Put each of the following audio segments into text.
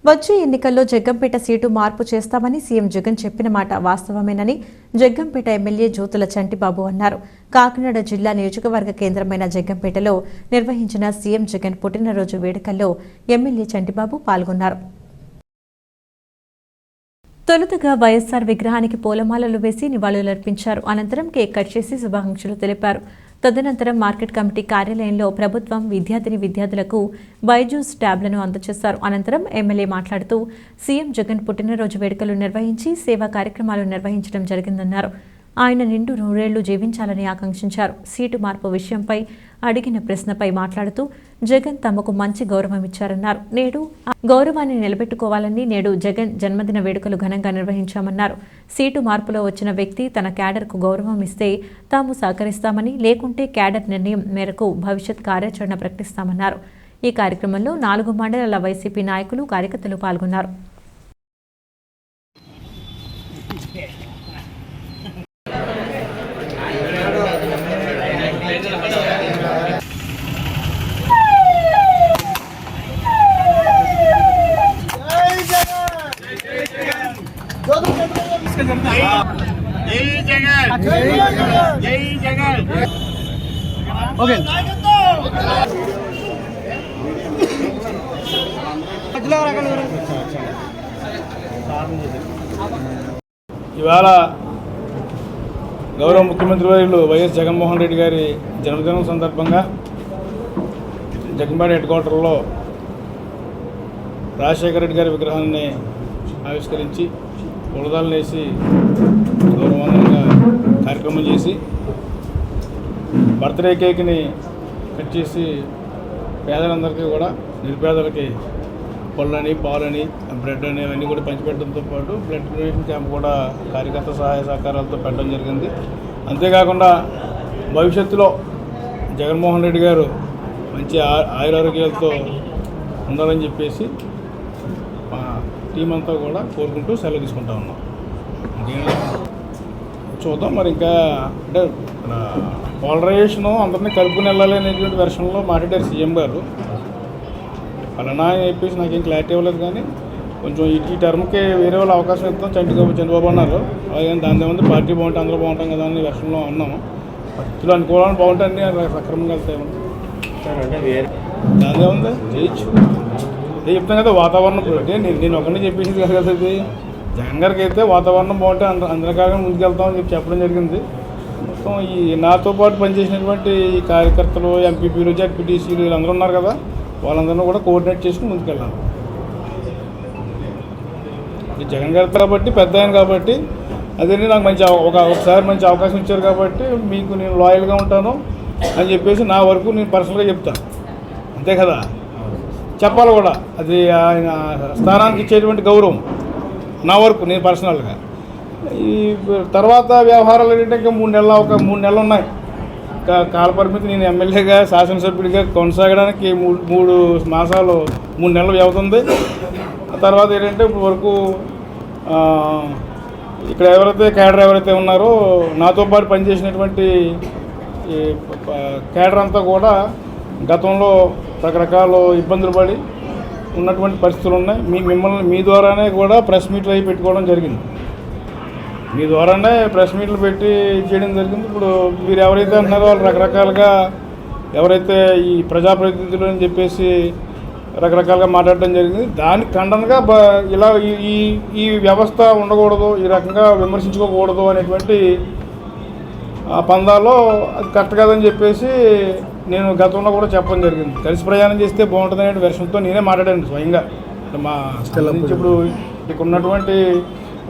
వచ్చే ఎన్నికల్లో జగ్గంపేట సీటు మార్పు చేస్తామని సీఎం జగన్ చెప్పిన మాట వాస్తవమేనని జగ్గంపేట ఎమ్మెల్యే జ్యోతుల చంటిబాబు అన్నారు. కాకినాడ జిల్లా నియోజకవర్గ కేంద్రమైన జగ్గంపేటలో నిర్వహించిన సీఎం జగన్ పుట్టినరోజు వేడుకల్లో ఎమ్మెల్యే చంటిబాబు పాల్గొన్నారు. తొలుతగా వైఎస్సార్ విగ్రహానికి పూలమాలలు వేసి నివాళులర్పించారు. అనంతరం కేక్ కట్ చేసి శుభాకాంక్షలు తెలిపారు. తదనంతరం మార్కెట్ కమిటీ కార్యాలయంలో ప్రభుత్వం విద్యార్థులకు బైజూస్ ట్యాబ్లను అందజేశారు. అనంతరం ఎమ్మెల్యే మాట్లాడుతూ సీఎం జగన్ పుట్టినరోజు వేడుకలు నిర్వహించి సేవా కార్యక్రమాలు నిర్వహించడం జరిగిందన్నారు. ఆయన నిండు నూరేళ్లు జీవించాలని ఆకాంక్షించారు. సీటు మార్పు విషయంపై అడిగిన ప్రశ్నపై మాట్లాడుతూ జగన్ తమకు మంచి గౌరవం ఇచ్చారన్నారు. నేడు ఆ గౌరవాన్ని నిలబెట్టుకోవాలని నేడు జగన్ జన్మదిన వేడుకలు ఘనంగా నిర్వహించామన్నారు. సీటు మార్పులో వచ్చిన వ్యక్తి తన క్యాడర్కు గౌరవం ఇస్తే తాము సహకరిస్తామని, లేకుంటే క్యాడర్ నిర్ణయం మేరకు భవిష్యత్ కార్యాచరణ ప్రకటిస్తామన్నారు. ఈ కార్యక్రమంలో 4 మండలాల వైసీపీ నాయకులు, కార్యకర్తలు పాల్గొన్నారు. ఇవాళ గౌరవ ముఖ్యమంత్రి వర్యులు వైఎస్ జగన్మోహన్ రెడ్డి గారి జన్మదినం సందర్భంగా జగ్గంపేట హెడ్ క్వార్టర్లో రాజశేఖర రెడ్డి గారి విగ్రహాన్ని ఆవిష్కరించి పూలదాలను వేసి గౌరవంగా కార్యక్రమం చేసి బర్త్డే కేక్ని కట్ చేసి పేదలందరికీ కూడా నిరుపేదలకి పళ్ళని, పాలని, బ్రెడ్ అని అవన్నీ కూడా పంచిపెట్టడంతో పాటు బ్లడ్ డొనేషన్ క్యాంప్ కూడా కార్యకర్త సహాయ సహకారాలతో పెట్టడం జరిగింది. అంతేకాకుండా భవిష్యత్తులో జగన్మోహన్ రెడ్డి గారు మంచి ఆయురారోగ్యాలతో ఉండాలని చెప్పేసి మా టీం అంతా కూడా కోరుకుంటూ సెలవు తీసుకుంటా ఉన్నాం. చూద్దాం మరి ఇంకా అంటే పోలరైజేషను అందరినీ కలుపుకుని వెళ్ళాలి అనేటువంటి వెర్షన్లో మాట్లాడారు సీఎం గారు. ఫలానా అని చెప్పేసి నాకేం క్లారిటీ ఇవ్వలేదు, కానీ కొంచెం ఈ టర్మ్కి వేరే వాళ్ళు అవకాశం ఇస్తాం చంద్రబాబు అన్నారు. అలాగే దాని ఏముంది, పార్టీ బాగుంటే అందరూ బాగుంటాం కదా అని వెర్షన్లో ఉన్నాము. వ్యక్తులు అనుకోవాలని బాగుంటుంది, సక్రమంగా వెళ్తాయి. దాని ఏముంది, చేయొచ్చు. అదే చెప్తాను కదా, వాతావరణం అంటే నేను ఒకరిని చెప్పేసి కదా ఇది. జగన్ గారికి అయితే వాతావరణం బాగుంటే అందరికాగా ముందుకెళ్తామని చెప్పి చెప్పడం జరిగింది. మొత్తం ఈ నాతో పాటు పనిచేసినటువంటి ఈ కార్యకర్తలు, ఎంపీపీలు, జడ్పీటీసీలు వీళ్ళందరూ ఉన్నారు కదా, వాళ్ళందరినీ కూడా కోఆర్డినేట్ చేసుకుని ముందుకెళ్ళాలి. జగన్ గారు కాబట్టి పెద్ద ఆయన కాబట్టి అదే నాకు ఒకసారి మంచి అవకాశం ఇచ్చారు కాబట్టి మీకు నేను లాయల్గా ఉంటాను అని చెప్పేసి నా వరకు నేను పర్సనల్గా చెప్తాను. అంతే కదా, చెప్పాలి కూడా. అది ఆయన స్థానానికి ఇచ్చేటువంటి గౌరవం నా వరకు నేను పర్సనల్గా. ఈ తర్వాత వ్యవహారాలు ఏంటంటే ఇంకా 3 నెలలు ఉన్నాయి. ఇంకా కాలపరిమితి నేను ఎమ్మెల్యేగా, శాసనసభ్యుడిగా కొనసాగడానికి 3 మాసాలు 3 నెలలు వ్యవధి ఉంది. తర్వాత ఏంటంటే ఇప్పుడు వరకు ఇక్కడ క్యాడర్ ఎవరైతే ఉన్నారో నాతో పాటు పనిచేసినటువంటి క్యాడర్ అంతా కూడా గతంలో రకరకాల ఇబ్బందులు పడి ఉన్నటువంటి పరిస్థితులు ఉన్నాయి. మీ ద్వారానే కూడా ప్రెస్ మీట్లు అవి పెట్టుకోవడం జరిగింది. మీ ద్వారానే ప్రెస్ మీట్లు పెట్టి చేయడం జరిగింది. ఇప్పుడు మీరు ఎవరైతే అంటున్నారో వాళ్ళు రకరకాలుగా ఎవరైతే ఈ ప్రజాప్రతినిధులు అని చెప్పేసి రకరకాలుగా మాట్లాడడం జరిగింది. దానికి ఖండనగా ఇలా ఈ వ్యవస్థ ఉండకూడదు, ఈ రకంగా విమర్శించుకోకూడదు అనేటువంటి పందాలో అది కరెక్ట్ కాదని చెప్పేసి నేను గతంలో కూడా చెప్పడం జరిగింది. కలిసి ప్రయాణం చేస్తే బాగుంటుంది అనే వెర్షన్తో నేనే మాట్లాడాను స్వయంగా. మా నుంచి ఇప్పుడు ఇక్కడ ఉన్నటువంటి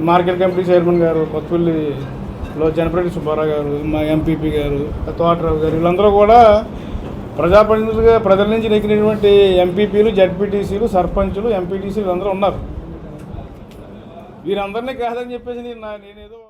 మార్కెట్ కమిటీ చైర్మన్ గారు, కొత్తపల్లిలో జనపరెడ్డి సుబ్బారావు గారు, మా ఎంపీపీ గారు, తోటరావు గారు, వీళ్ళందరూ కూడా ప్రజాప్రతినిధులుగా ప్రజల నుంచి నెగ్గినటువంటి ఎంపీపీలు, జడ్పీటీసీలు, సర్పంచులు, ఎంపీటీసీలు అందరూ ఉన్నారు. వీరందరినీ కాదని చెప్పేసి నేనేదో